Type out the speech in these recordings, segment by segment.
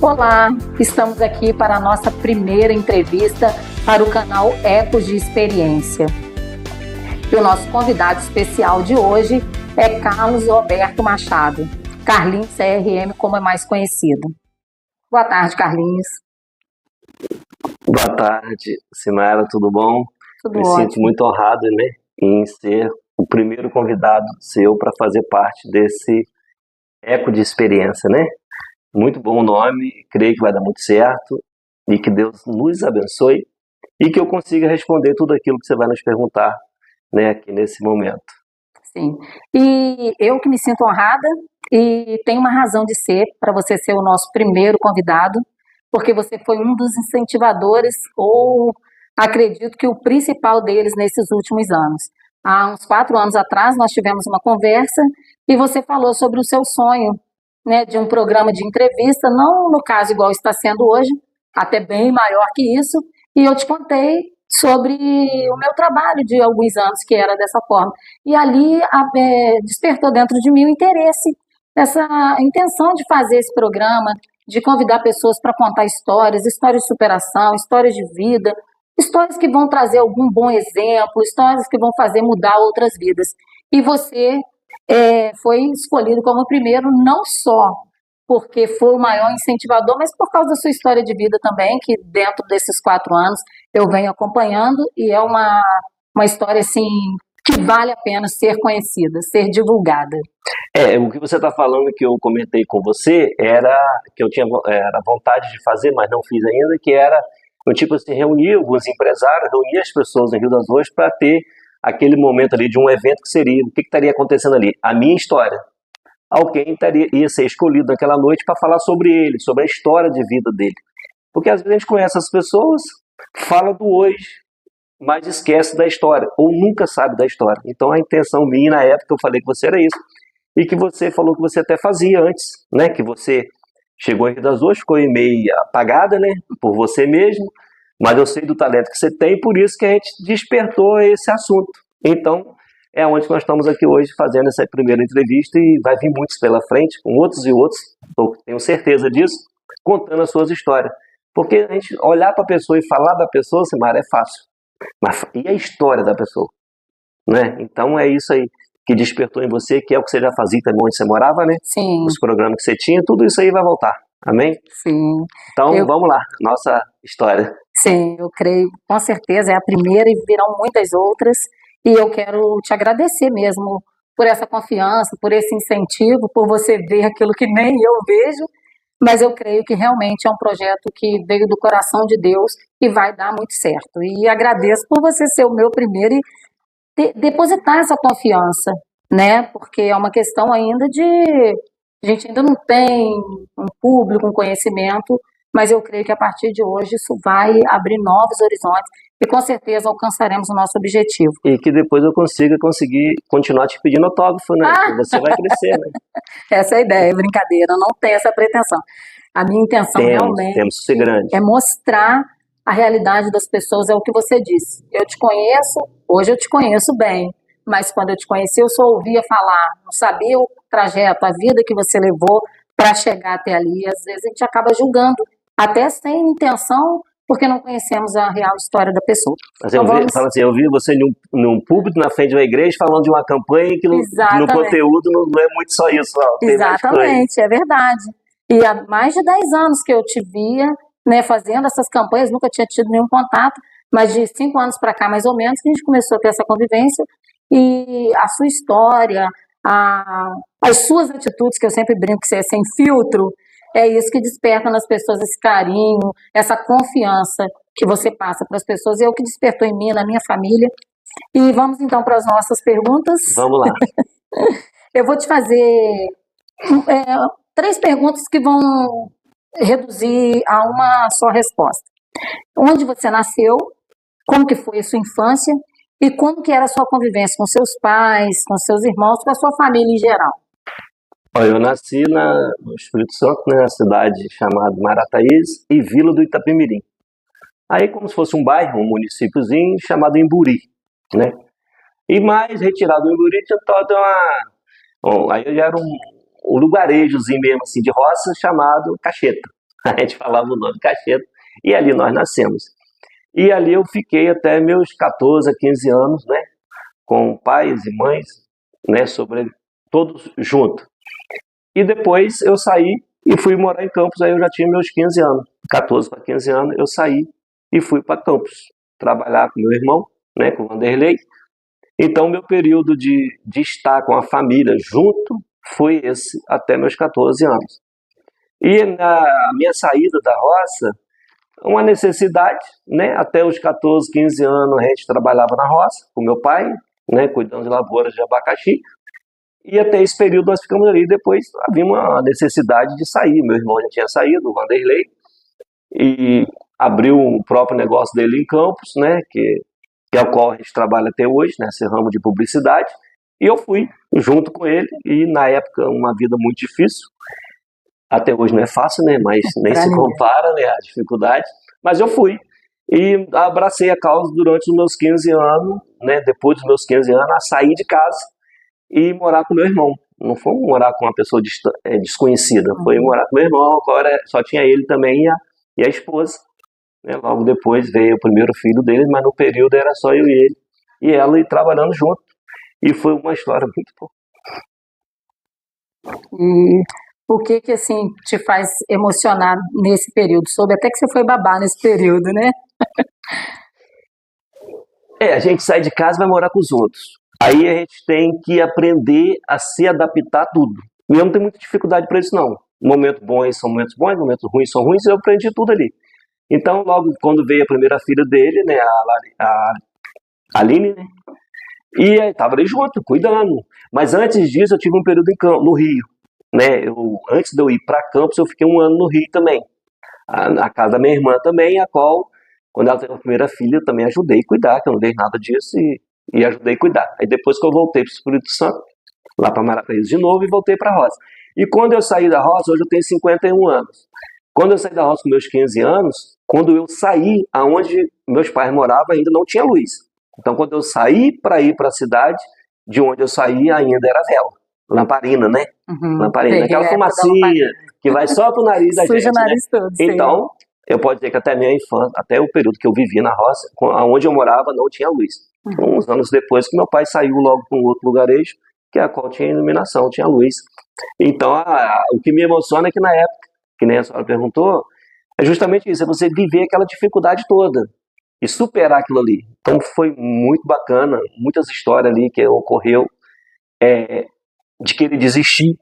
Olá, estamos aqui para a nossa primeira entrevista para o canal Ecos de Experiência. E o nosso convidado especial de hoje é Carlos Roberto Machado, Carlinhos CRM, como é mais conhecido. Boa tarde, Carlinhos. Boa tarde, Sinara, tudo bom? Tudo Me ótimo. sinto muito honrado, em ser o primeiro convidado seu para fazer parte desse Eco de Experiência, Muito bom o nome, creio que vai dar muito certo e que Deus nos abençoe e que eu consiga responder tudo aquilo que você vai nos perguntar, aqui nesse momento. Sim, e eu que me sinto honrada e tem uma razão de ser para você ser o nosso primeiro convidado, porque você foi um dos incentivadores, ou acredito que o principal deles nesses últimos anos. Há uns 4 anos atrás nós tivemos uma conversa e você falou sobre o seu sonho, de um programa de entrevista, não no caso igual está sendo hoje, até bem maior que isso, e eu te contei sobre o meu trabalho de alguns anos que era dessa forma. E ali despertou dentro de mim o interesse, essa intenção de fazer esse programa, de convidar pessoas para contar histórias de superação, histórias de vida, histórias que vão trazer algum bom exemplo, histórias que vão fazer mudar outras vidas. E você foi escolhido como o primeiro, não só porque foi o maior incentivador, mas por causa da sua história de vida também, que dentro desses 4 anos eu venho acompanhando, e é uma história assim que vale a pena ser conhecida, ser divulgada. O que você está falando, que eu comentei com você, era que eu tinha vontade de fazer, mas não fiz ainda, que era eu tipo assim, reunir alguns empresários, reunir as pessoas em Rio das Ostras para ter aquele momento ali de um evento que seria, o que estaria acontecendo ali? A minha história. Alguém ia ser escolhido naquela noite para falar sobre ele, sobre a história de vida dele. Porque às vezes a gente conhece as pessoas, fala do hoje, mas esquece da história, ou nunca sabe da história. Então a intenção minha na época que eu falei com você era isso, e que você falou que você até fazia antes, que você chegou em Rio das Ostras, ficou meio apagada, por você mesmo, mas eu sei do talento que você tem, por isso que a gente despertou esse assunto. Então, é onde nós estamos aqui hoje fazendo essa primeira entrevista, e vai vir muitos pela frente, com outros e outros, eu tenho certeza disso, contando as suas histórias. Porque a gente olhar para a pessoa e falar da pessoa, Simara, é fácil. Mas e a história da pessoa? Então é isso aí que despertou em você, que é o que você já fazia também onde você morava, Sim. Os programas que você tinha, tudo isso aí vai voltar. Amém? Sim. Então vamos lá, nossa história. Sim, eu creio, com certeza, é a primeira e virão muitas outras, e eu quero te agradecer mesmo por essa confiança, por esse incentivo, por você ver aquilo que nem eu vejo, mas eu creio que realmente é um projeto que veio do coração de Deus e vai dar muito certo. E agradeço por você ser o meu primeiro e depositar essa confiança, porque é uma questão ainda a gente ainda não tem um público, um conhecimento, mas eu creio que a partir de hoje isso vai abrir novos horizontes e com certeza alcançaremos o nosso objetivo. E que depois eu conseguir continuar te pedindo autógrafo, Que você vai crescer, Essa é a ideia, brincadeira, não tem essa pretensão. A minha intenção realmente temos que ser grande. É mostrar a realidade das pessoas, é o que você disse. Eu te conheço, hoje eu te conheço bem, mas quando eu te conheci eu só ouvia falar, não sabia o trajeto, a vida que você levou para chegar até ali. Às vezes a gente acaba julgando, até sem intenção, porque não conhecemos a real história da pessoa. Mas eu vi você num púlpito na frente de uma igreja falando de uma campanha que no conteúdo não é muito só isso. Não. Exatamente, é verdade. E há mais de 10 anos que eu te via, fazendo essas campanhas, nunca tinha tido nenhum contato, mas de 5 anos para cá, mais ou menos, que a gente começou a ter essa convivência, e a sua história, as suas atitudes, que eu sempre brinco que você é sem filtro, é isso que desperta nas pessoas esse carinho, essa confiança que você passa para as pessoas, e é o que despertou em mim, na minha família. E vamos então para as nossas perguntas. Vamos lá. Eu vou te fazer 3 perguntas que vão reduzir a uma só resposta. Onde você nasceu, como que foi a sua infância e como que era a sua convivência com seus pais, com seus irmãos, com a sua família em geral? Eu nasci no Espírito Santo, na cidade chamada Marataízes e Vila do Itapemirim. Aí como se fosse um bairro, um municípiozinho chamado Imburi, E mais retirado do Imburi tinha aí já era um lugarejozinho mesmo assim de roça chamado Cacheta. A gente falava o nome Cacheto, e ali nós nascemos. E ali eu fiquei até meus 14 a 15 anos, né? Com pais e mães, né? Todos juntos. E depois eu saí e fui morar em Campos, aí eu já tinha meus 15 anos. 14 para 15 anos eu saí e fui para Campos, trabalhar com meu irmão, né? Com o Vanderlei. Então, meu período de estar com a família junto foi esse, até meus 14 anos. E na minha saída da roça, uma necessidade, né? Até os 14, 15 anos a gente trabalhava na roça com meu pai, né? Cuidando de lavouras de abacaxi. E até esse período nós ficamos ali. Depois havia uma necessidade de sair. Meu irmão já tinha saído, o Vanderlei, e abriu o próprio negócio dele em Campos, né? Que é o qual a gente trabalha até hoje, né? Esse ramo de publicidade. E eu fui junto com ele. E na época, uma vida muito difícil. Até hoje não é fácil, né? Mas nem se compara, né? A dificuldade. Mas eu fui. E abracei a causa durante os meus 15 anos, né? Depois dos meus 15 anos, a sair de casa e morar com meu irmão. Não foi morar com uma pessoa desconhecida, foi morar com meu irmão, agora só tinha ele também e a esposa. Né? Logo depois veio o primeiro filho dele, mas no período era só eu e ele, e ela e trabalhando junto. E foi uma história muito boa. E o que assim te faz emocionar nesse período? Soube até que você foi babá nesse período, né? A gente sai de casa e vai morar com os outros. Aí a gente tem que aprender a se adaptar a tudo. E eu não tenho muita dificuldade para isso, não. Momentos bons são momentos bons, momentos ruins são ruins, eu aprendi tudo ali. Então, logo quando veio a primeira filha dele, né, a Aline, né, e estava ali junto, cuidando. Mas antes disso, eu tive um período no Rio. Né, antes de eu ir para Campos, eu fiquei um ano no Rio também. A casa da minha irmã também, a qual, quando ela teve a primeira filha, eu também ajudei a cuidar, que eu não dei nada disso, e ajudei a cuidar. Aí depois que eu voltei para o Espírito Santo, lá para Maracanã de novo, e voltei para a roça. E quando eu saí da roça, hoje eu tenho 51 anos. Quando eu saí da roça com meus 15 anos, quando eu saí aonde meus pais moravam, ainda não tinha luz. Então, quando eu saí para ir para a cidade, de onde eu saí ainda era vela. Lamparina, né? Lamparina. Aquela fumacinha que vai só pro nariz da gente, o nariz né? todo, então, eu posso dizer que até a minha infância, até o período que eu vivi na roça, onde eu morava, não tinha luz. Uns anos depois que meu pai saiu logo para um outro lugarejo, que é a qual tinha iluminação, tinha luz. Então, o que me emociona é que na época, que nem a senhora perguntou, é justamente isso, é você viver aquela dificuldade toda e superar aquilo ali. Então, foi muito bacana, muitas histórias ali que ocorreu de querer desistir,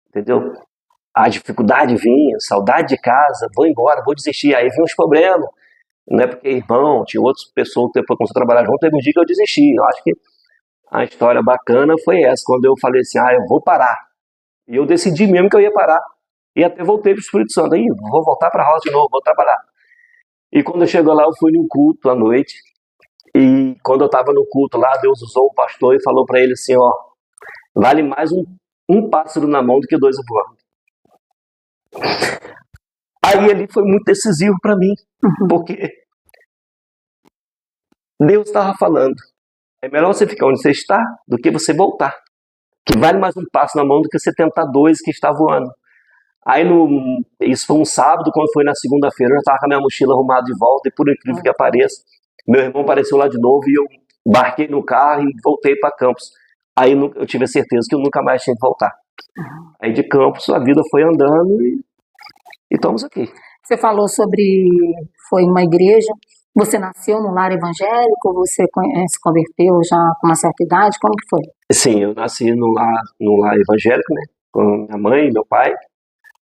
entendeu? A dificuldade vinha, saudade de casa, vou embora, vou desistir. Aí vinha os problemas, não é porque irmão, tinha outras pessoas que depois começou a trabalhar junto, teve um dia que eu desisti. Eu acho que a história bacana foi essa, quando eu falei assim, eu vou parar. E eu decidi mesmo que eu ia parar. E até voltei para o Espírito Santo, aí vou voltar para a roça de novo, vou trabalhar. E quando eu chego lá, eu fui num culto à noite, e quando eu estava no culto lá, Deus usou o pastor e falou para ele assim, vale mais um pássaro na mão do que dois voando. Aí ele foi muito decisivo para mim, porque Deus estava falando, é melhor você ficar onde você está do que você voltar, que vale mais um passo na mão do que você tentar dois que está voando. Aí isso foi um sábado, quando foi na segunda-feira, eu já estava com a minha mochila arrumada de volta, e por incrível que apareça, meu irmão apareceu lá de novo e eu embarquei no carro e voltei para Campos. Aí eu tive a certeza que eu nunca mais tinha que voltar. Aí de Campos a vida foi andando e estamos aqui. Você falou foi uma igreja, você nasceu num lar evangélico, você se converteu já com uma certa idade, como que foi? Sim, eu nasci num lar evangélico, né, com minha mãe e meu pai.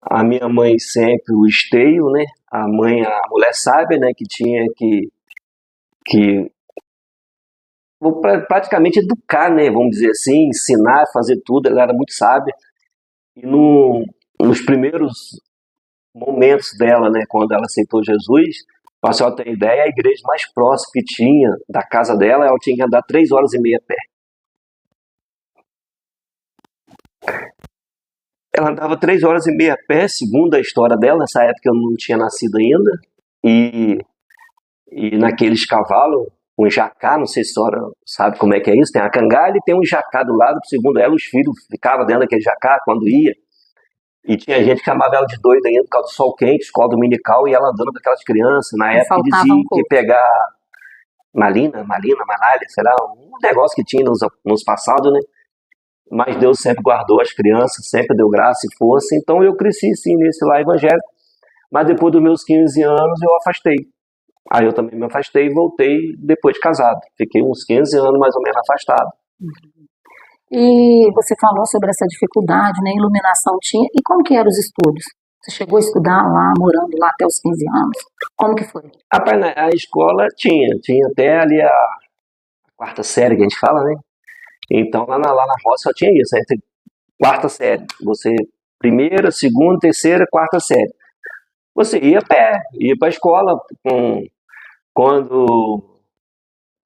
A minha mãe sempre o esteio, né, a mulher sábia, né, que tinha que praticamente educar, né, vamos dizer assim, ensinar, fazer tudo, ela era muito sábia. E nos primeiros momentos dela, né, quando ela aceitou Jesus, para a senhora ter ideia, a igreja mais próxima que tinha da casa dela, ela tinha que andar 3 horas e meia a pé. Ela andava 3 horas e meia a pé, segundo a história dela, nessa época eu não tinha nascido ainda, e naqueles cavalos, um jacá, não sei se a senhora sabe como é que é isso, tem a cangalha e tem um jacá do lado, segundo ela, os filhos ficavam dentro daquele jacá quando ia. E tinha gente que chamava ela de doida ainda por causa do sol quente, escola dominical, e ela andando com aquelas crianças. Na época Faltava dizia um que ia pouco. pegar malária, sei lá, um negócio que tinha nos passados, né? Mas Deus sempre guardou as crianças, sempre deu graça e força. Então eu cresci sim nesse lar evangélico, mas depois dos meus 15 anos eu afastei. Aí eu também me afastei e voltei depois de casado. Fiquei uns 15 anos mais ou menos afastado. E você falou sobre essa dificuldade, né? Iluminação tinha. E como que eram os estudos? Você chegou a estudar lá, morando lá até os 15 anos? Como que foi? Rapaz, a escola tinha até ali a quarta série que a gente fala, né? Então lá na roça só tinha isso, entre quarta série. Você, primeira, segunda, terceira, quarta série. Você ia a pé, ia para a escola quando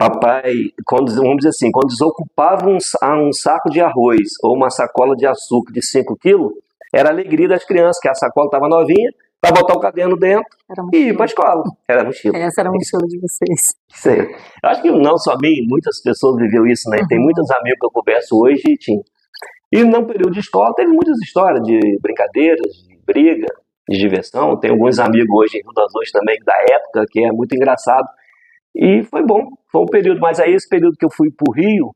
vamos dizer assim, quando desocupava um saco de arroz ou uma sacola de açúcar de 5 quilos, era a alegria das crianças, que a sacola estava novinha, para botar o caderno dentro Era e ir mochila. para a escola. Era mochila. Essa era a mochila de vocês. Isso aí. Eu acho que não só mim, muitas pessoas viveu isso, né? Tem muitos amigos que eu converso hoje e tinha. E no período de escola teve muitas histórias de brincadeiras, de briga, de diversão. Tem alguns amigos hoje em Rio das Ostras também da época, que é muito engraçado. E foi bom, foi um período. Mas aí esse período que eu fui para o Rio,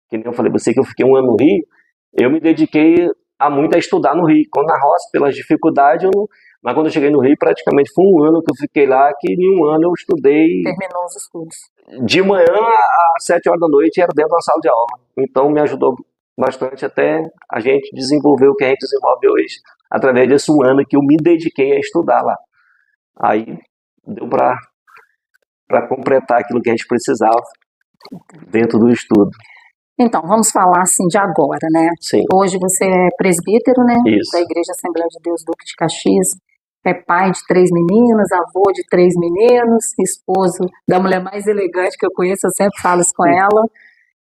que nem eu falei para você que eu fiquei um ano no Rio, eu me dediquei muito a estudar no Rio. Quando na roça, pelas dificuldades, mas quando eu cheguei no Rio, praticamente foi um ano que eu fiquei lá, que em um ano eu estudei. Terminou os estudos. De manhã às 7 horas da noite era dentro da sala de aula. Então me ajudou bastante até a gente desenvolver o que a gente desenvolve hoje, através desse um ano que eu me dediquei a estudar lá. Aí deu para completar aquilo que a gente precisava dentro do estudo. Então, vamos falar assim de agora, né? Sim. Hoje você é presbítero, né? Isso. Da Igreja Assembleia de Deus Duque de Caxias. É pai de 3 meninas, avô de 3 meninos, esposo da mulher mais elegante que eu conheço, eu sempre falo isso com ela.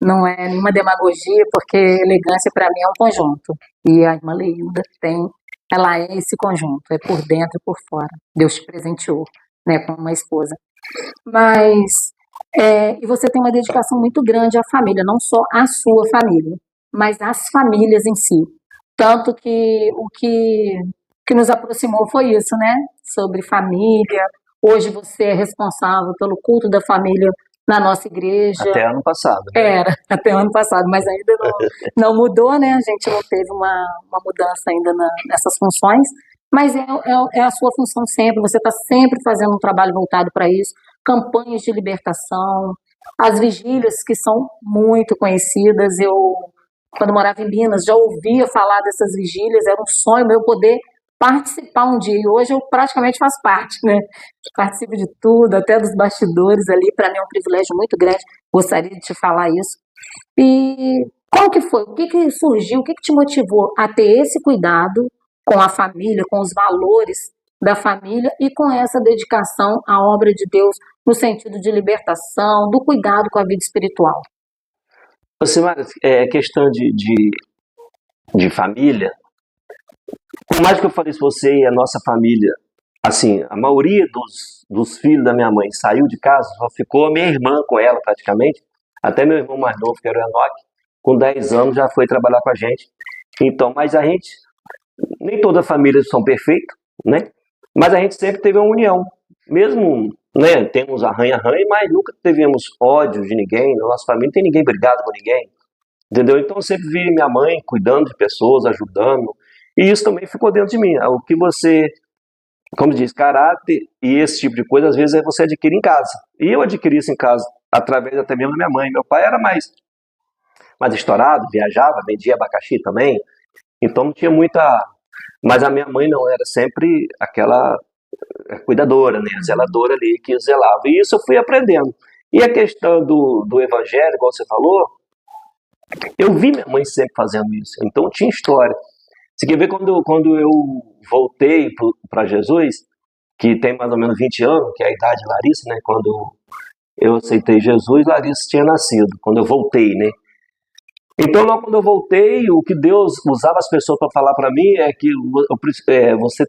Não é nenhuma demagogia, porque elegância para mim é um conjunto. E a irmã Leilda ela é esse conjunto, é por dentro e por fora. Deus te presenteou, né, com uma esposa. Mas, e você tem uma dedicação muito grande à família, não só à sua família, mas às famílias em si. Tanto que o que nos aproximou foi isso, né? Sobre família. Hoje você é responsável pelo culto da família na nossa igreja. Até ano passado. Né? Era, até ano passado, mas ainda não mudou, né? A gente não teve uma mudança ainda nessas funções, mas é a sua função sempre, você está sempre fazendo um trabalho voltado para isso, campanhas de libertação, as vigílias que são muito conhecidas. Eu, quando morava em Minas, já ouvia falar dessas vigílias, era um sonho meu poder participar um dia, e hoje eu praticamente faço parte, né? Participo de tudo, até dos bastidores ali, para mim é um privilégio muito grande, gostaria de te falar isso. E qual que foi? O que surgiu, o que te motivou a ter esse cuidado com a família, com os valores da família e com essa dedicação à obra de Deus no sentido de libertação, do cuidado com a vida espiritual? Simara, questão de família. Por mais que eu falei isso você e a nossa família, assim, a maioria dos filhos da minha mãe saiu de casa, só ficou a minha irmã com ela praticamente, até meu irmão mais novo, que era o Enoque, com 10 anos já foi trabalhar com a gente. Então, mas a gente, nem toda a família são perfeitas, né? Mas a gente sempre teve uma união, mesmo, né, temos arranha-arranha, mas nunca tivemos ódio de ninguém, na nossa família não tem ninguém brigado com ninguém, entendeu? Então eu sempre vi minha mãe cuidando de pessoas, ajudando, e isso também ficou dentro de mim. O que você, como diz, caráter e esse tipo de coisa, às vezes você adquire em casa. E eu adquiri isso em casa, através até mesmo da minha mãe. Meu pai era mais estourado, viajava, vendia abacaxi também, então não tinha muita... Mas a minha mãe não, era sempre aquela cuidadora, né, zeladora ali que zelava. E isso eu fui aprendendo. E a questão do evangelho, igual você falou, eu vi minha mãe sempre fazendo isso, então tinha história. Você quer ver quando eu voltei para Jesus, que tem mais ou menos 20 anos, que é a idade de Larissa, né? Quando eu aceitei Jesus, Larissa tinha nascido, quando eu voltei, né? Então, logo quando eu voltei, o que Deus usava as pessoas para falar para mim é que você,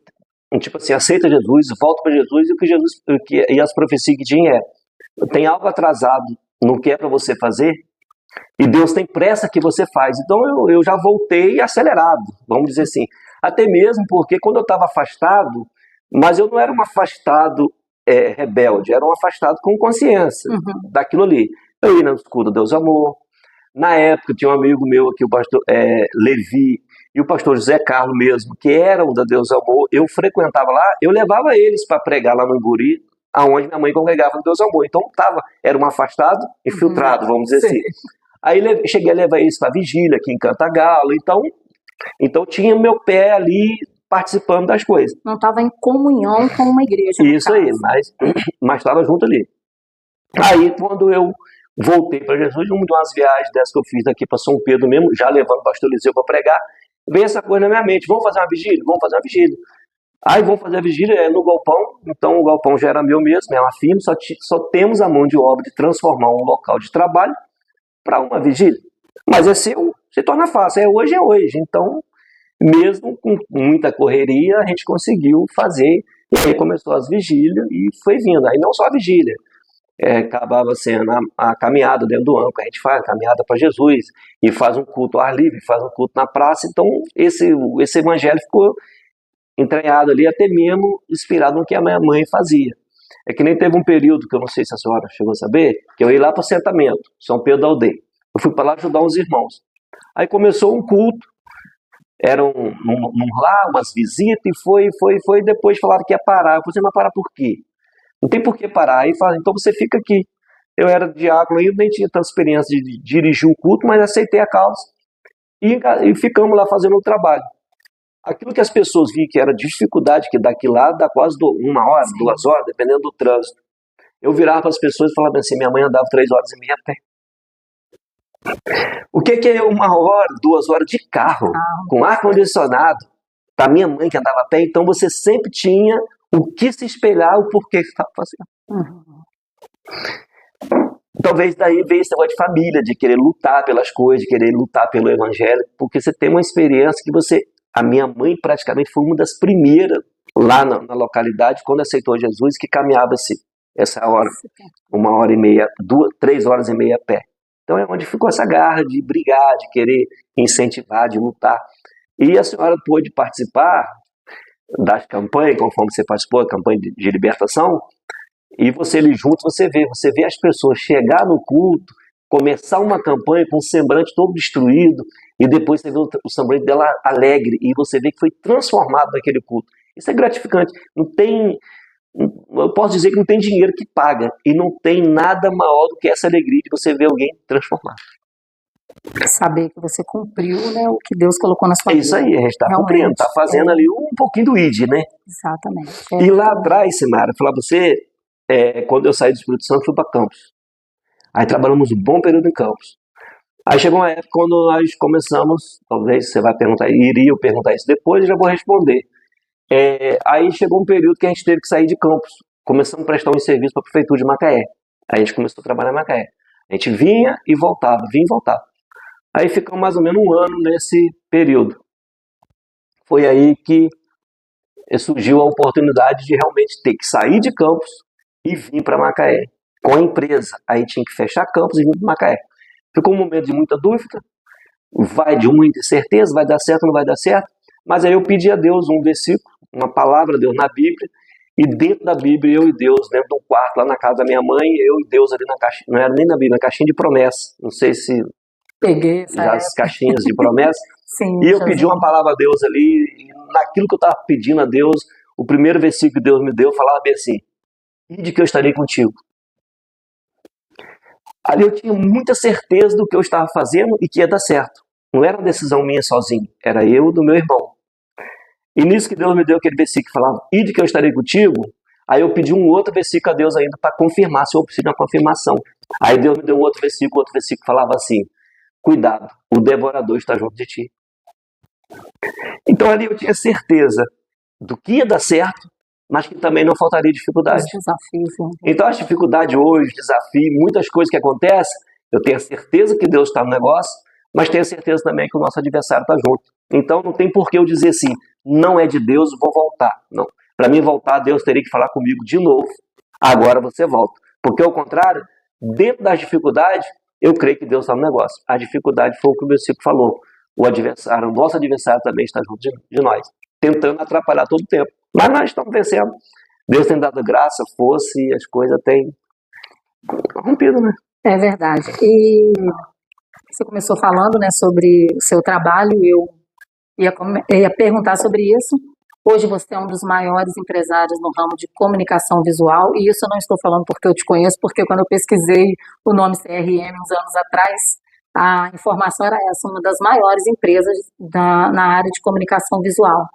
tipo assim, aceita Jesus, volta para Jesus, e as profecias que tinha tem algo atrasado no que é para você fazer, e Deus tem pressa que você faz. Então eu já voltei acelerado, vamos dizer assim. Até mesmo porque quando eu estava afastado, mas eu não era um afastado rebelde, era um afastado com consciência daquilo ali. Eu ia no culto Deus Amor. Na época tinha um amigo meu aqui, o pastor Levi, e o pastor José Carlos mesmo, que eram da Deus Amor. Eu frequentava lá, eu levava eles para pregar lá no Imburi, aonde minha mãe congregava no Deus Amor. Então era um afastado, infiltrado, vamos dizer assim. Aí cheguei a levar eles para vigília aqui em Cantagalo, então tinha meu pé ali participando das coisas. Não estava em comunhão com uma igreja. Isso aí, mas estava junto ali. Aí quando eu voltei para Jesus, uma das viagens dessas que eu fiz daqui para São Pedro mesmo, já levando o pastor Eliseu para pregar, veio essa coisa na minha mente: vamos fazer uma vigília? Vamos fazer uma vigília. Aí vamos fazer a vigília no galpão, então o galpão já era meu mesmo, é uma firma, só temos a mão de obra de transformar um local de trabalho para uma vigília. Mas se torna fácil, hoje é hoje. Então, mesmo com muita correria, a gente conseguiu fazer, e aí começou as vigílias e foi vindo. Aí não só a vigília, acabava sendo a caminhada dentro do ano, que a gente faz, a caminhada para Jesus, e faz um culto ao ar livre, faz um culto na praça. Então, esse evangelho ficou entranhado ali, até mesmo inspirado no que a minha mãe fazia. É que nem teve um período, que eu não sei se a senhora chegou a saber, que eu ia lá para o assentamento, São Pedro da Aldeia. Eu fui para lá ajudar uns irmãos. Aí começou um culto, eram lá, umas visitas, e foi, depois falaram que ia parar. Eu falei: mas parar por quê? Não tem por que parar. Aí falaram: então você fica aqui. Eu era diácono ainda, nem tinha tanta experiência de dirigir o culto, mas aceitei a causa. E ficamos lá fazendo o trabalho. Aquilo que as pessoas viam que era dificuldade, que daqui lá dá quase 1 hora, 2 horas, dependendo do trânsito. Eu virava para as pessoas e falava assim: minha mãe andava 3 horas e meia a pé. O que é 1 hora, 2 horas de carro, com ar-condicionado, para minha mãe que andava a pé? Então você sempre tinha o que se espelhar, o porquê que estava fazendo. Talvez daí veio esse negócio de família, de querer lutar pelas coisas, de querer lutar pelo evangelho, porque você tem uma experiência que a minha mãe praticamente foi uma das primeiras lá na localidade, quando aceitou Jesus, que caminhava essa hora, 1 hora e meia, 3 horas e meia a pé. Então é onde ficou essa garra de brigar, de querer incentivar, de lutar. E a senhora pôde participar das campanhas, conforme você participou, da campanha de libertação, e você ali junto, você vê as pessoas chegar no culto, começar uma campanha com o semblante todo destruído, e depois você vê o semblante dela alegre, e você vê que foi transformado naquele culto. Isso é gratificante. Eu posso dizer que não tem dinheiro que paga, e não tem nada maior do que essa alegria de você ver alguém transformado. Saber que você cumpriu, né, o que Deus colocou na sua vida. É isso aí, a gente está cumprindo, está fazendo ali um pouquinho do ID, né? Exatamente. E lá atrás, Simara, falar para você, quando eu saí do Espírito Santo, fui para Campos. Aí trabalhamos um bom período em Campos. Aí chegou uma época quando nós começamos, talvez você vai perguntar, iria eu perguntar isso depois, eu já vou responder. Aí chegou um período que a gente teve que sair de Campos. Começamos a prestar um serviço para a Prefeitura de Macaé. Aí a gente começou a trabalhar em Macaé. A gente vinha e voltava, vinha e voltava. Aí ficamos mais ou menos 1 ano nesse período. Foi aí que surgiu a oportunidade de realmente ter que sair de Campos e vir para Macaé, com a empresa. Aí tinha que fechar Campos e vir para Macaé. Ficou um momento de muita dúvida, de muita incerteza, vai dar certo ou não vai dar certo, mas aí eu pedi a Deus um versículo, uma palavra de Deus na Bíblia, e dentro da Bíblia, eu e Deus, dentro de um quarto lá na casa da minha mãe, eu e Deus ali na caixinha, não era nem na Bíblia, na caixinha de promessa, não sei se peguei já as caixinhas de promessa. Sim, e eu pedi uma palavra a Deus ali, e naquilo que eu estava pedindo a Deus, o primeiro versículo que Deus me deu falava bem assim: "Ide que eu estarei contigo". Ali eu tinha muita certeza do que eu estava fazendo e que ia dar certo. Não era uma decisão minha sozinho, era eu e do meu irmão. E nisso que Deus me deu aquele versículo que falava: "Ide que eu estarei contigo", aí eu pedi um outro versículo a Deus ainda para confirmar, se eu preciso de uma confirmação. Aí Deus me deu outro versículo que falava assim: "Cuidado, o devorador está junto de ti". Então ali eu tinha certeza do que ia dar certo, mas que também não faltaria dificuldade. Então as dificuldades hoje, desafio, muitas coisas que acontecem, eu tenho a certeza que Deus está no negócio, mas tenho a certeza também que o nosso adversário está junto. Então não tem por que eu dizer assim: não é de Deus, vou voltar. Não. Para mim voltar, Deus teria que falar comigo de novo: agora você volta. Porque ao contrário, dentro das dificuldades, eu creio que Deus está no negócio. A dificuldade foi o que o versículo falou: o adversário, o nosso adversário também está junto de nós, tentando atrapalhar todo o tempo. Mas nós estamos vencendo. Deus tem dado graça, força e as coisas têm rompido, né? É verdade. E você começou falando, né, sobre o seu trabalho, eu ia perguntar sobre isso. Hoje você é um dos maiores empresários no ramo de comunicação visual, e isso eu não estou falando porque eu te conheço, porque quando eu pesquisei o nome CRM uns anos atrás, a informação era essa, uma das maiores empresas na área de comunicação visual.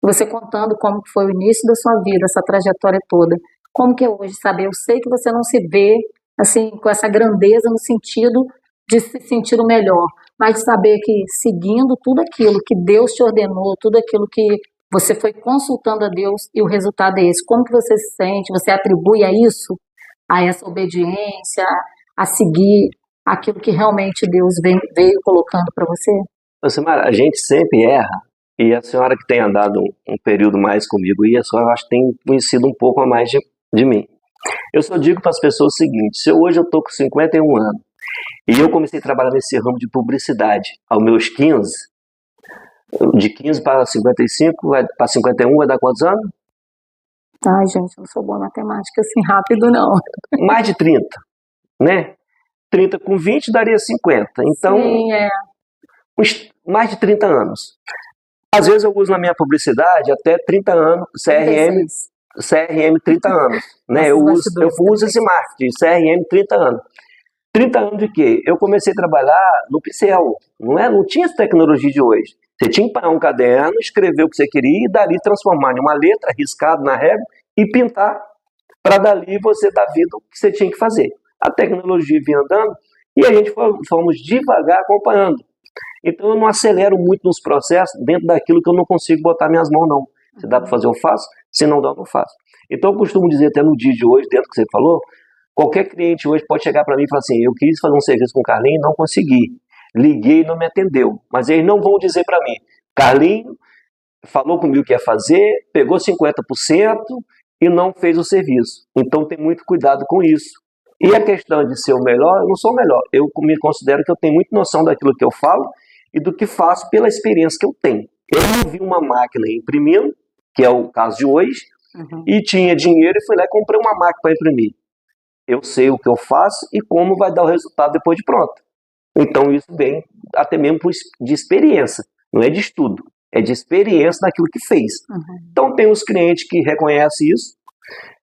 Você contando como que foi o início da sua vida, essa trajetória toda, como que é hoje, sabe? Eu sei que você não se vê, assim, com essa grandeza no sentido de se sentir o melhor, mas de saber que seguindo tudo aquilo que Deus te ordenou, tudo aquilo que você foi consultando a Deus e o resultado é esse. Como que você se sente? Você atribui a isso, a essa obediência, a seguir aquilo que realmente Deus veio colocando para você? Samara, a gente sempre erra, e a senhora que tem andado um período mais comigo, e a senhora eu acho que tem conhecido um pouco a mais de mim. Eu só digo para as pessoas o seguinte: se hoje eu estou com 51 anos, e eu comecei a trabalhar nesse ramo de publicidade aos meus 15, de 15 para 55, para 51 vai dar quantos anos? Ai, gente, eu não sou boa em matemática assim rápido, não. Mais de 30, né? 30 com 20 daria 50. Então, Sim, mais de 30 anos. Às vezes eu uso na minha publicidade até 30 anos, CRM 30 anos. Né? Eu uso esse marketing, CRM 30 anos. 30 anos de quê? Eu comecei a trabalhar no pincel, não tinha essa tecnologia de hoje. Você tinha que parar um caderno, escrever o que você queria e dali transformar em uma letra, riscado na régua e pintar, para dali você dar vida ao que você tinha que fazer. A tecnologia vinha andando e a gente fomos devagar acompanhando. Então eu não acelero muito nos processos dentro daquilo que eu não consigo botar minhas mãos, não. Se dá para fazer, eu faço. Se não dá, eu não faço. Então eu costumo dizer até no dia de hoje, dentro do que você falou, qualquer cliente hoje pode chegar para mim e falar assim: eu quis fazer um serviço com o Carlinho e não consegui. Liguei e não me atendeu. Mas eles não vão dizer para mim: Carlinho falou comigo que ia fazer, pegou 50% e não fez o serviço. Então tem muito cuidado com isso. E a questão de ser o melhor, eu não sou o melhor. Eu me considero que eu tenho muita noção daquilo que eu falo e do que faço pela experiência que eu tenho. Eu não vi uma máquina imprimindo, que é o caso de hoje, e tinha dinheiro e fui lá e comprei uma máquina para imprimir. Eu sei o que eu faço e como vai dar o resultado depois de pronto. Então isso vem até mesmo de experiência, não é de estudo, é de experiência daquilo que fez. Então tem os clientes que reconhecem isso,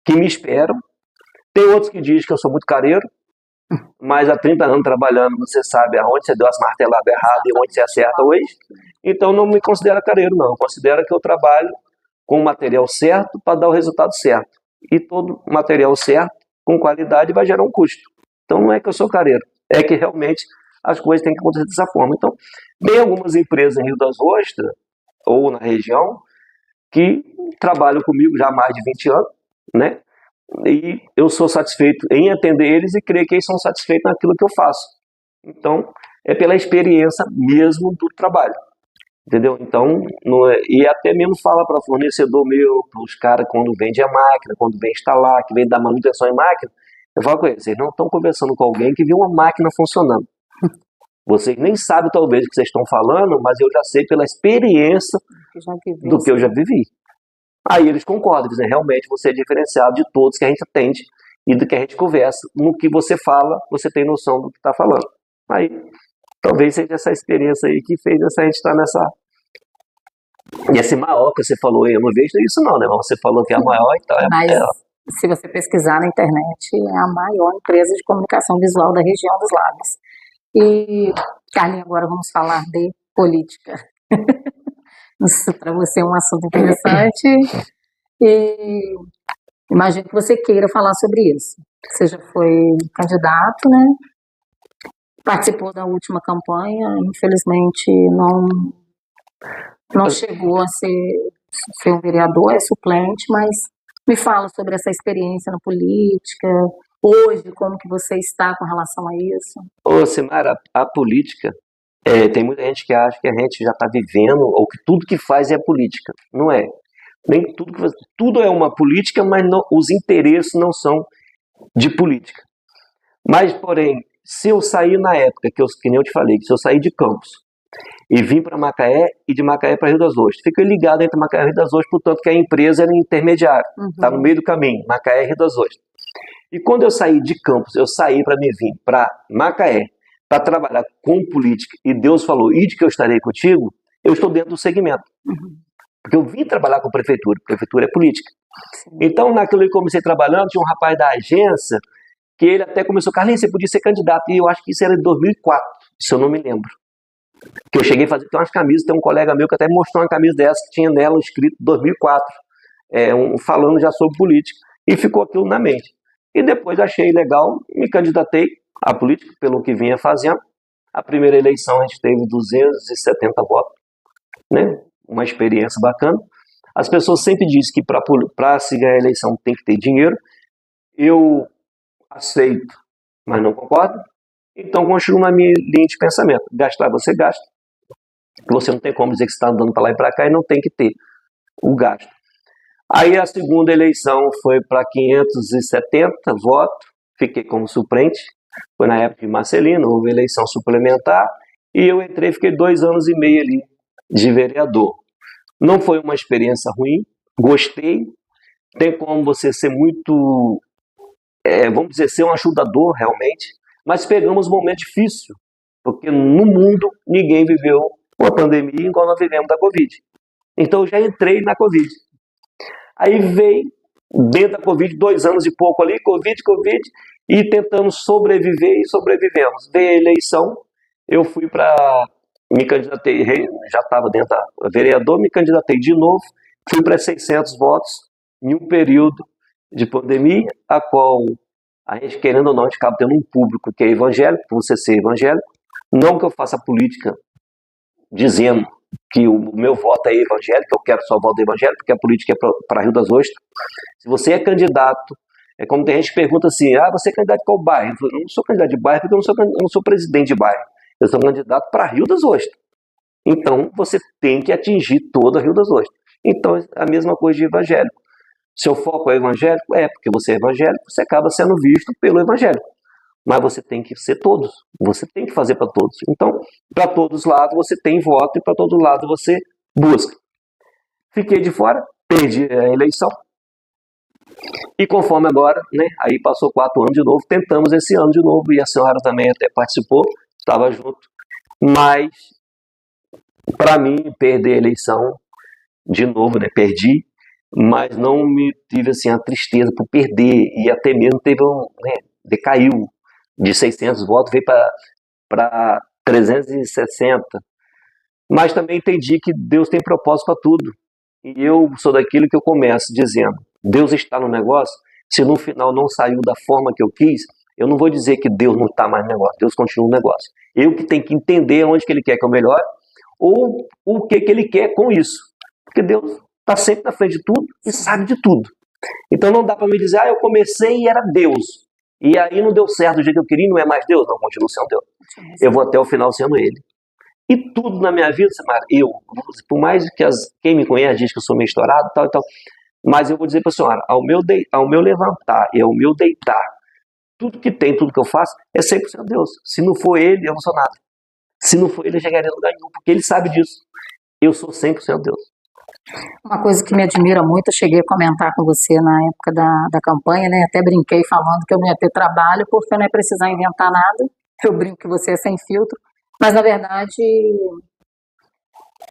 que me esperam. Tem outros que dizem que eu sou muito careiro, mas há 30 anos trabalhando, você sabe aonde você deu as marteladas erradas e onde você acerta hoje. Então não me considero careiro, não. Eu considero que eu trabalho com o material certo para dar o resultado certo. E todo material certo, com qualidade, vai gerar um custo. Então não é que eu sou careiro, é que realmente as coisas têm que acontecer dessa forma. Então, tem algumas empresas em Rio das Ostras, ou na região, que trabalham comigo já há mais de 20 anos, né? E eu sou satisfeito em atender eles e creio que eles são satisfeitos naquilo que eu faço. Então, é pela experiência mesmo do trabalho, entendeu? Então, e até mesmo fala para fornecedor meu, para os caras quando vende a máquina, quando vem instalar, que vem dar manutenção em máquina, eu falo com eles: vocês não estão conversando com alguém que viu uma máquina funcionando. Vocês nem sabem talvez o que vocês estão falando, mas eu já sei pela experiência do que eu já vivi. Aí eles concordam, dizem: realmente você é diferenciado de todos que a gente atende e do que a gente conversa. No que você fala, você tem noção do que está falando. Aí, talvez seja essa experiência aí que fez a gente estar nessa... E esse maior que você falou aí, eu não vejo isso não, né? Mas você falou que é a maior, então é Mas maior. Se você pesquisar na internet, é a maior empresa de comunicação visual da região dos Lagos. E, Carlinhos, agora vamos falar de política. Isso para você é um assunto interessante e imagino que você queira falar sobre isso. Você já foi candidato, né? Participou da última campanha, infelizmente não chegou a ser um vereador, é suplente, mas me fala sobre essa experiência na política, hoje, como que você está com relação a isso? Ô, Simara, a política, tem muita gente que acha que a gente já está vivendo, ou que tudo que faz é política. Não é. Nem tudo que faz, tudo é uma política, mas não, os interesses não são de política. Mas, porém, se eu sair na época, que nem eu te falei, que se eu sair de Campos E vim para Macaé e de Macaé para Rio das Ostras. Fiquei ligado entre Macaé e Rio das Ostras, portanto que a empresa era intermediária, está no meio do caminho, Macaé e Rio das Ostras. E quando eu saí de Campos, eu saí para me vir para Macaé, para trabalhar com política, e Deus falou, ide que eu estarei contigo, eu estou dentro do segmento. Porque eu vim trabalhar com a prefeitura é política. Então, naquilo que eu comecei trabalhando, tinha um rapaz da agência, que ele até começou, Carlinhos, você podia ser candidato, e eu acho que isso era em 2004, se eu não me lembro. Que eu cheguei a fazer, tem umas camisas, tem um colega meu que até mostrou uma camisa dessa, que tinha nela escrito 2004, falando já sobre política, e ficou aquilo na mente. E depois achei legal, me candidatei à política, pelo que vinha fazendo. A primeira eleição a gente teve 270 votos, né? Uma experiência bacana. As pessoas sempre dizem que para se ganhar a eleição tem que ter dinheiro. Eu aceito, mas não concordo. Então continuo na minha linha de pensamento. Gastar você gasta. Você não tem como dizer que você está andando para lá e para cá e não tem que ter o gasto. Aí a segunda eleição foi para 570 votos. Fiquei como suplente. Foi na época de Marcelino, houve eleição suplementar. E eu entrei, fiquei 2 anos e meio ali de vereador. Não foi uma experiência ruim, gostei. Tem como você ser muito, vamos dizer, ser um ajudador realmente, mas pegamos um momento difícil, porque no mundo ninguém viveu uma pandemia igual nós vivemos da Covid. Então eu já entrei na Covid. Aí veio, dentro da Covid, 2 anos e pouco ali, Covid, e tentamos sobreviver e sobrevivemos. Veio a eleição, eu fui para... Me candidatei, já estava dentro da vereador, me candidatei de novo, fui para 600 votos em um período de pandemia, a qual a gente, querendo ou não, a gente acaba tendo um público que é evangélico, por você ser evangélico. Não que eu faça política dizendo que o meu voto é evangélico, eu quero só voto evangélico, porque a política é para Rio das Ostras. Se você é candidato, é como tem gente que pergunta assim, você é candidato de qual bairro? Eu não sou candidato de bairro porque eu não sou presidente de bairro. Eu sou candidato para Rio das Ostras. Então, você tem que atingir toda Rio das Ostras. Então, a mesma coisa de evangélico. Seu foco é evangélico? Porque você é evangélico, você acaba sendo visto pelo evangélico. Mas você tem que ser todos. Você tem que fazer para todos. Então, para todos os lados você tem voto e para todo lado você busca. Fiquei de fora, perdi a eleição. E conforme agora, né, aí passou 4 anos de novo, tentamos esse ano de novo, e a senhora também até participou, estava junto, mas para mim perder a eleição de novo, né, perdi, mas não me tive assim a tristeza por perder, e até mesmo teve decaiu de 600 votos, veio para 360, mas também entendi que Deus tem propósito para tudo, e eu sou daquilo que eu começo dizendo, Deus está no negócio, se no final não saiu da forma que eu quis, eu não vou dizer que Deus não está mais no negócio, Deus continua no negócio. Eu que tenho que entender onde que Ele quer que eu melhore, ou o que Ele quer com isso. Porque Deus está sempre na frente de tudo e sabe de tudo. Então não dá para me dizer, eu comecei e era Deus. E aí não deu certo do jeito que eu queria e não é mais Deus. Não, continua sendo Deus. Eu vou até o final sendo Ele. E tudo na minha vida, Samara, por mais que quem me conhece diz que eu sou meio estourado, tal, mas eu vou dizer para a senhora, ao meu levantar e ao meu deitar, tudo que tem, tudo que eu faço, é 100% Deus. Se não for Ele, eu não sou nada. Se não for Ele, eu chegaria a lugar nenhum, porque Ele sabe disso. Eu sou 100% Deus. Uma coisa que me admira muito, eu cheguei a comentar com você na época da campanha, né? Até brinquei falando que eu não ia ter trabalho, porque eu não ia precisar inventar nada. Eu brinco que você é sem filtro. Mas, na verdade,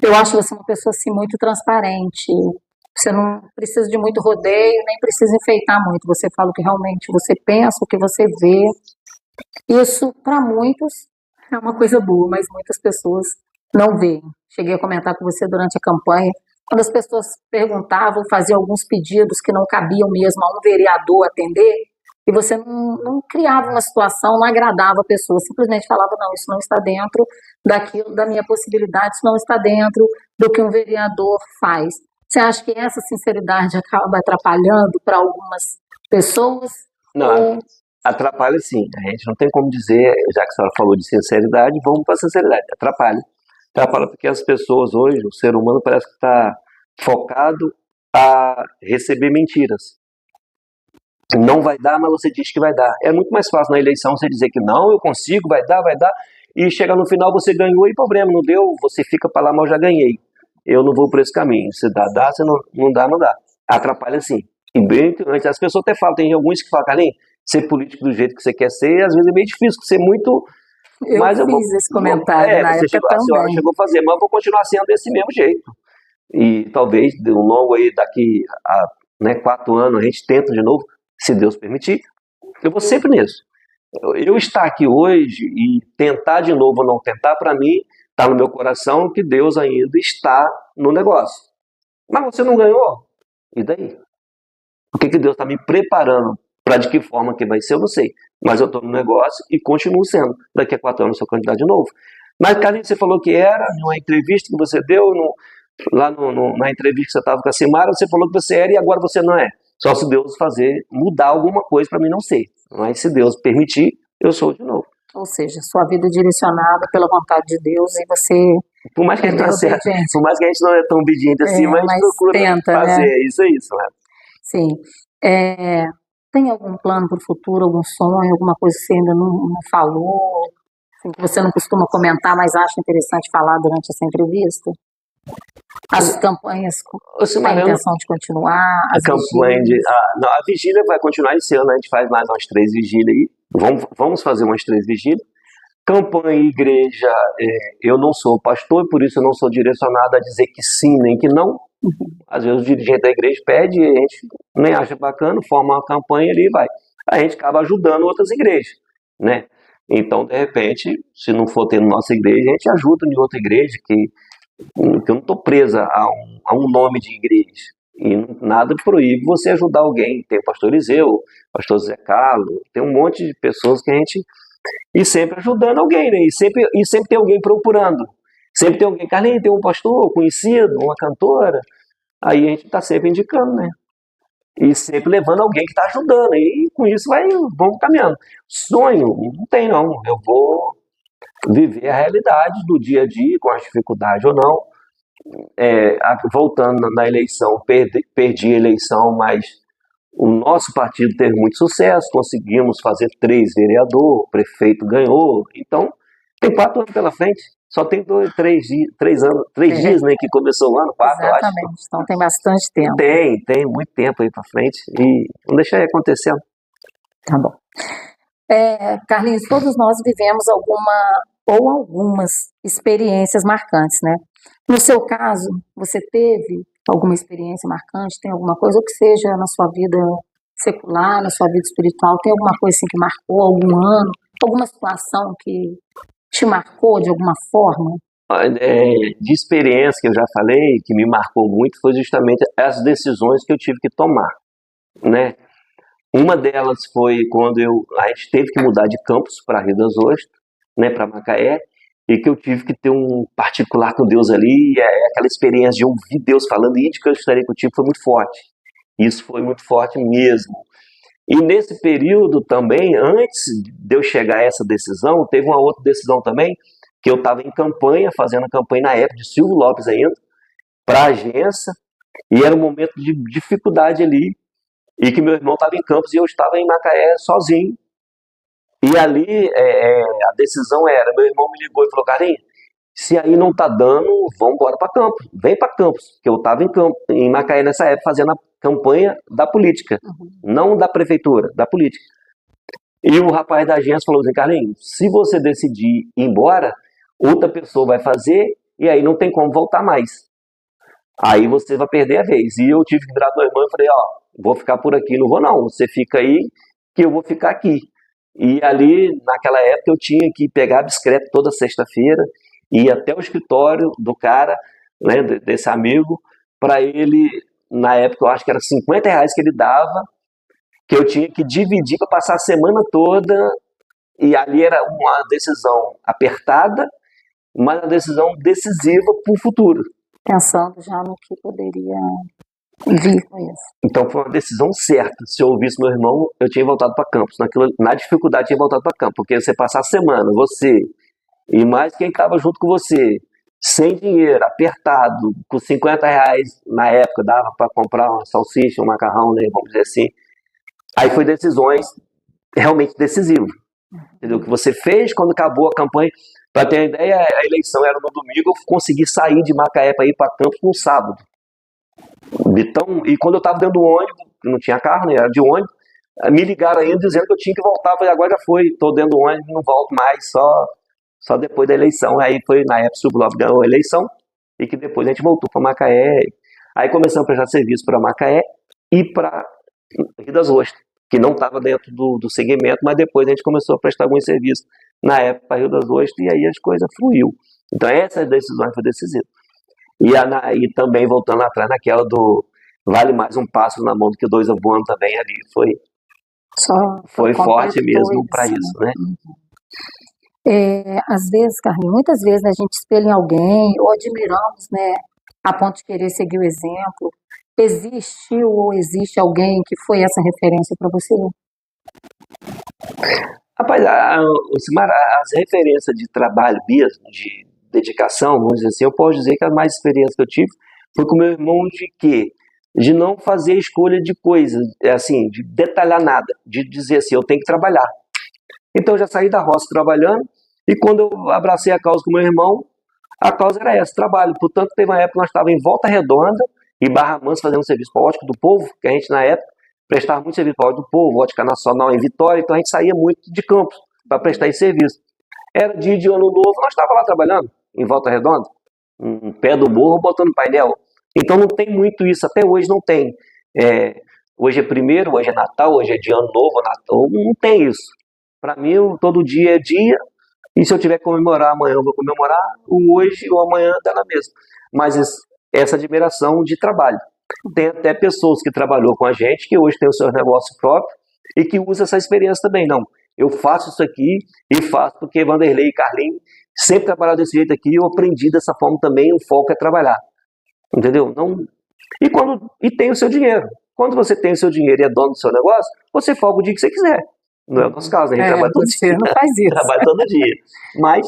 eu acho você uma pessoa assim, muito transparente. Você não precisa de muito rodeio, nem precisa enfeitar muito. Você fala o que realmente você pensa, o que você vê. Isso, para muitos, é uma coisa boa, mas muitas pessoas não veem. Cheguei a comentar com você durante a campanha, quando as pessoas perguntavam, faziam alguns pedidos que não cabiam mesmo a um vereador atender, e você não criava uma situação, não agradava a pessoa, simplesmente falava, não, isso não está dentro da minha possibilidade, isso não está dentro do que um vereador faz. Você acha que essa sinceridade acaba atrapalhando para algumas pessoas? Não, atrapalha sim. A gente não tem como dizer, já que a senhora falou de sinceridade, vamos para a sinceridade. Atrapalha. Atrapalha porque as pessoas hoje, o ser humano parece que está focado a receber mentiras. Não vai dar, mas você diz que vai dar. É muito mais fácil na eleição você dizer que não, eu consigo, vai dar, e chega no final, você ganhou e problema, não deu, você fica para lá, mas eu já ganhei. Eu não vou por esse caminho. Se dá, se não dá, não dá. Atrapalha sim. E bem, as pessoas até falam, tem alguns que falam, Carlinhos, ser político do jeito que você quer ser, às vezes é meio difícil, ser muito... Eu mas eu fiz esse comentário na época a senhora também. chegou a fazer, mas eu vou continuar sendo desse mesmo jeito. E talvez, de um longo aí, daqui a 4 anos, a gente tenta de novo, se Deus permitir. Eu vou sempre nisso. Eu estar aqui hoje e tentar de novo ou não tentar, para mim, está no meu coração que Deus ainda está no negócio. Mas você não ganhou? E daí? O que Deus está me preparando para de que forma que vai ser, eu não sei. Mas eu estou no negócio e continuo sendo. Daqui a 4 anos eu sou candidato de novo. Mas, Carlinhos, você falou que era, numa entrevista que você deu, na entrevista que você estava com a Simara, você falou que você era e agora você não é. Só se Deus mudar alguma coisa para mim não ser. Mas se Deus permitir, eu sou de novo. Ou seja, sua vida é direcionada pela vontade de Deus e você... Por mais que a gente não acerta, por mais que a gente não é tão obediente assim, mas procura tenta, fazer. né? Isso é isso, né? Sim. Tem algum plano para o futuro, algum sonho, alguma coisa que você ainda não falou, assim, que você não costuma comentar, mas acha interessante falar durante essa entrevista? As campanhas, a intenção de continuar? A campanha a vigília vai continuar esse ano, a gente faz mais umas 3 vigílias aí. Vamos fazer umas 3 vigílias. Campanha e igreja, eu não sou pastor, por isso eu não sou direcionado a dizer que sim, nem que não. Às vezes o dirigente da igreja pede e a gente nem acha bacana, forma uma campanha ali e vai. A gente acaba ajudando outras igrejas, né? Então, de repente, se não for ter na nossa igreja, a gente ajuda em outra igreja, que eu não estou presa a um nome de igreja. E nada proíbe você ajudar alguém. Tem o pastor Eliseu, o pastor Zé Carlos, tem um monte de pessoas que a gente... E sempre ajudando alguém, né? E sempre tem alguém procurando. Sempre tem alguém, Carlinhos, tem um pastor conhecido, uma cantora. Aí a gente está sempre indicando, né? E sempre levando alguém que está ajudando. E com isso vamos caminhando. Sonho? Não tem, não. Eu vou viver a realidade do dia a dia, com as dificuldades ou não. Voltando na eleição, perdi a eleição, mas o nosso partido teve muito sucesso, conseguimos fazer 3 vereadores, o prefeito ganhou, então tem 4 anos pela frente, só tem 3 dias, né, que começou o ano, 4, exatamente, eu acho. Então tem bastante tempo. Tem muito tempo aí para frente e vamos deixar aí acontecendo. Tá bom. Carlinhos, todos nós vivemos algumas experiências marcantes, né? No seu caso, você teve alguma experiência marcante? Tem alguma coisa, ou que seja na sua vida secular, na sua vida espiritual, tem alguma coisa assim que marcou algum ano, alguma situação que te marcou de alguma forma? De experiência que eu já falei, que me marcou muito, foi justamente as decisões que eu tive que tomar, né? Uma delas foi quando a gente teve que mudar de campus para Rio das Ostras, né, para Macaé, e que eu tive que ter um particular com Deus ali, aquela experiência de ouvir Deus falando, e de que eu estarei contigo, foi muito forte. Isso foi muito forte mesmo. E nesse período também, antes de eu chegar a essa decisão, teve uma outra decisão também, que eu estava em campanha, fazendo a campanha na época de Silvio Lopes ainda, para a agência, e era um momento de dificuldade ali, e que meu irmão estava em Campos e eu estava em Macaé sozinho. E ali a decisão era, meu irmão me ligou e falou, Carlinhos, se aí não tá dando, vamos embora para Campos, vem para Campos, que eu estava em Macaé nessa época fazendo a campanha da política, não da prefeitura, da política. E o rapaz da agência falou assim, Carlinhos, se você decidir ir embora, outra pessoa vai fazer e aí não tem como voltar mais. Aí você vai perder a vez. E eu tive que virar pro meu irmão e falei, vou ficar por aqui, não vou não, você fica aí que eu vou ficar aqui. E ali, naquela época, eu tinha que pegar a bicicleta toda sexta-feira, ir até o escritório do cara, né, desse amigo, para ele, na época, eu acho que era R$50 que ele dava, que eu tinha que dividir para passar a semana toda, e ali era uma decisão apertada, mas uma decisão decisiva para o futuro. Pensando já no que poderia vir com isso. Então foi uma decisão certa. Se eu ouvisse meu irmão, eu tinha voltado para Campos. Na dificuldade, tinha voltado para Campos. Porque você passar a semana, você e mais quem estava junto com você, sem dinheiro, apertado, com R$50 na época, dava para comprar uma salsicha, um macarrão, né, vamos dizer assim. Aí foi decisões realmente decisivas. Entendeu? O que você fez quando acabou a campanha. Para ter uma ideia, a eleição era no domingo, eu consegui sair de Macaé para ir para Campos no sábado. Então, e quando eu estava dentro do ônibus, não tinha carro, né, era de ônibus, me ligaram ainda dizendo que eu tinha que voltar. Eu falei, agora já foi, estou dentro do ônibus, não volto mais, só depois da eleição. Aí foi na época que o Love ganhou a eleição e que depois a gente voltou para Macaé. Aí começamos a prestar serviço para Macaé e para Rio das Ostras, que não estava dentro do segmento, mas depois a gente começou a prestar alguns serviços na época para Rio das Ostras e aí as coisas fluiu. Então essas decisões foram decisivas. E também voltando atrás naquela do vale mais um pássaro na mão do que dois voando também ali, foi forte mesmo para isso, né? Às vezes, Carlinhos, muitas vezes, né, a gente espelha em alguém ou admiramos, né, a ponto de querer seguir o exemplo. Existiu ou existe alguém que foi essa referência para você? Rapaz, Simara, as referências de trabalho mesmo, de dedicação, vamos dizer assim, eu posso dizer que a mais experiência que eu tive foi com meu irmão de quê? De não fazer escolha de coisas, assim, de detalhar nada, de dizer assim, eu tenho que trabalhar. Então eu já saí da roça trabalhando, e quando eu abracei a causa com meu irmão, a causa era essa, trabalho. Portanto, teve uma época que nós estávamos em Volta Redonda, e Barra Mansa fazendo serviço para a Ótica do Povo, que a gente na época prestava muito serviço para a Ótica do Povo, Ótica Nacional em Vitória, então a gente saía muito de Campos para prestar esse serviço. Era dia de ano novo, nós estávamos lá trabalhando, em Volta Redonda, um pé do morro, botando painel. Então não tem muito isso, até hoje não tem. Hoje é primeiro, hoje é Natal, hoje é de ano novo, Natal, não tem isso. Para mim, todo dia é dia, e se eu tiver que comemorar amanhã, eu vou comemorar, o hoje ou amanhã dá na mesma. Mas essa admiração de trabalho. Tem até pessoas que trabalhou com a gente, que hoje tem o seu negócio próprio, e que usa essa experiência também. Não, eu faço isso aqui, e faço porque Vanderlei e Carlinhos sempre trabalharam desse jeito aqui, e eu aprendi dessa forma também, o foco é trabalhar. Entendeu? Não... E tem o seu dinheiro. Quando você tem o seu dinheiro e é dono do seu negócio, você folga o dia que você quiser. Não é o nosso caso, a gente trabalha todo dia. Não faz isso. Trabalha todo dia. Mas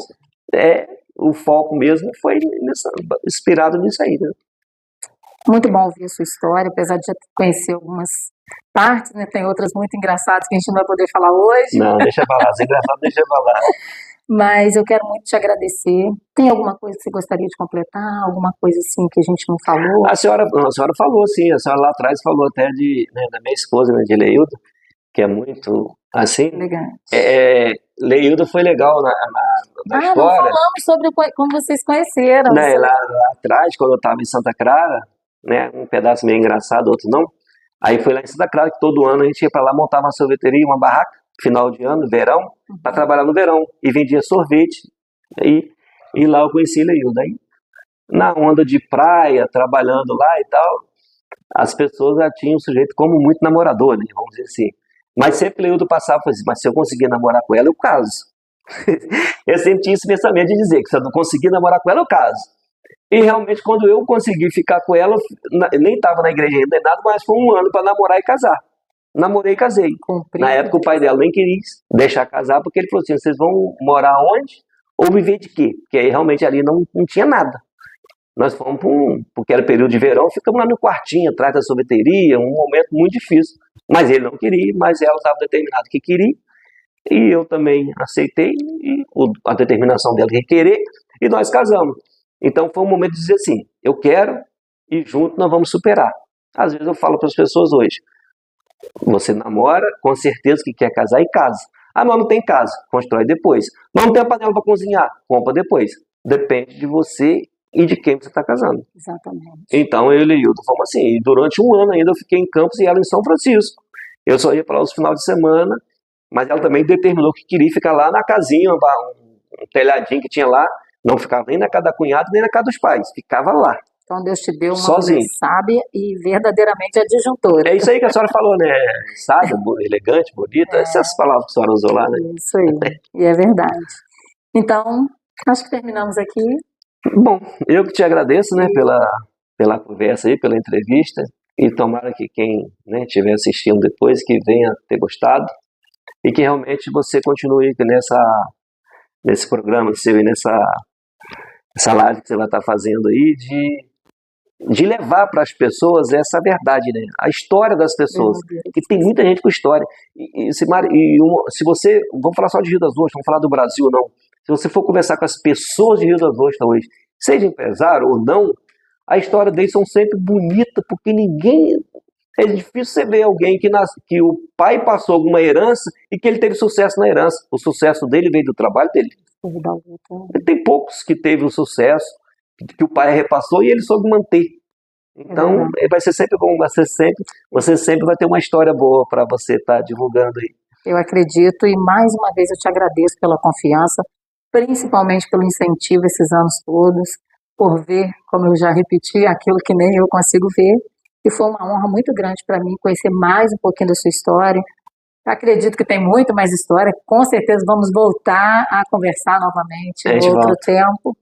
o foco mesmo foi inspirado nisso aí, né? Muito bom ouvir a sua história, apesar de já conhecer algumas partes, né? Tem outras muito engraçadas que a gente não vai poder falar hoje. Não, deixa eu falar, as engraçadas deixa eu falar. Mas eu quero muito te agradecer. Tem alguma coisa que você gostaria de completar? Alguma coisa assim que a gente não falou? A senhora falou, sim. A senhora lá atrás falou até da minha esposa, né, de Leilda, que é muito assim. Elegante. Leilda foi legal na história. Não falamos sobre como vocês conheceram. Né, lá atrás, quando eu estava em Santa Clara, né, um pedaço meio engraçado, outro não. Aí foi lá em Santa Clara que todo ano a gente ia para lá, montava uma sorveteria, uma barraca, final de ano, verão, para trabalhar no verão. E vendia sorvete. E lá eu conheci Leilda. Aí, na onda de praia, trabalhando lá e tal, as pessoas já tinham o sujeito como muito namorador, né, vamos dizer assim. Mas sempre Leildo passava e falava assim, mas se eu conseguir namorar com ela, eu caso. Eu sempre tinha esse pensamento de dizer que se eu não conseguir namorar com ela, eu caso. E realmente, quando eu consegui ficar com ela, nem estava na igreja ainda, nem nada, mas foi um ano para namorar e casar. Namorei e casei. Na época, o pai dela nem queria deixar casar, porque ele falou assim, vocês vão morar onde? Ou viver de quê? Porque aí realmente ali não tinha nada. Nós fomos porque era período de verão, ficamos lá no quartinho, atrás da sorveteria, um momento muito difícil. Mas ele não queria, mas ela estava determinada que queria. E eu também aceitei, e a determinação dela que querer, e nós casamos. Então foi um momento de dizer assim, eu quero, e junto nós vamos superar. Às vezes eu falo para as pessoas hoje, você namora, com certeza que quer casar e casa. Ah, mas não tem casa, constrói depois. Mas não tem a panela para cozinhar, compra depois. Depende de você e de quem você está casando. Exatamente. Então eu e Leildo fomos assim, e durante um ano ainda eu fiquei em Campos e ela em São Francisco. Eu só ia para lá os finais de semana, mas ela também determinou que queria ficar lá na casinha, um telhadinho que tinha lá, não ficava nem na casa da cunhada, nem na casa dos pais, ficava lá. Então Deus te deu uma sozinho. mulher sábia e verdadeiramente adjuntora. É isso aí que a senhora falou, né? Sábia, elegante, bonita, essas palavras que a senhora usou lá, né? Isso aí, e é verdade. Então, acho que terminamos aqui. Bom, eu que te agradeço, né, pela conversa aí, pela entrevista, e tomara que quem estiver assistindo depois, que venha ter gostado, e que realmente você continue nesse programa seu e nessa live que você vai estar fazendo aí, de levar para as pessoas essa verdade, né? A história das pessoas, que tem muita gente com história. Se você, vamos falar só de Rio das Ostras, vamos falar do Brasil, não. Se você for conversar com as pessoas de Rio das Ostras hoje, seja empresário ou não, a história deles são sempre bonita, porque ninguém... É difícil você ver alguém que o pai passou alguma herança e que ele teve sucesso na herança. O sucesso dele veio do trabalho dele. Tem poucos que teve o sucesso que o pai repassou e ele soube manter. Então, vai ser sempre bom, você sempre vai ter uma história boa para você estar divulgando aí. Eu acredito, e mais uma vez eu te agradeço pela confiança, principalmente pelo incentivo esses anos todos, por ver, como eu já repeti, aquilo que nem eu consigo ver. E foi uma honra muito grande para mim conhecer mais um pouquinho da sua história. Acredito que tem muito mais história. Com certeza vamos voltar a conversar novamente em outro tempo.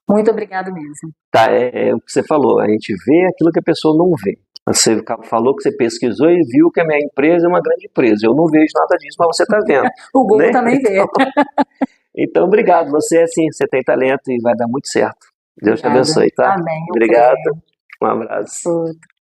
Muito obrigado mesmo. Tá, é o que você falou. A gente vê aquilo que a pessoa não vê. Você falou que você pesquisou e viu que a minha empresa é uma grande empresa. Eu não vejo nada disso, mas você está vendo. O Google também vê. Então, obrigado. Você você tem talento e vai dar muito certo. Deus te abençoe, tá? Amém. Obrigado. Um abraço. Outro.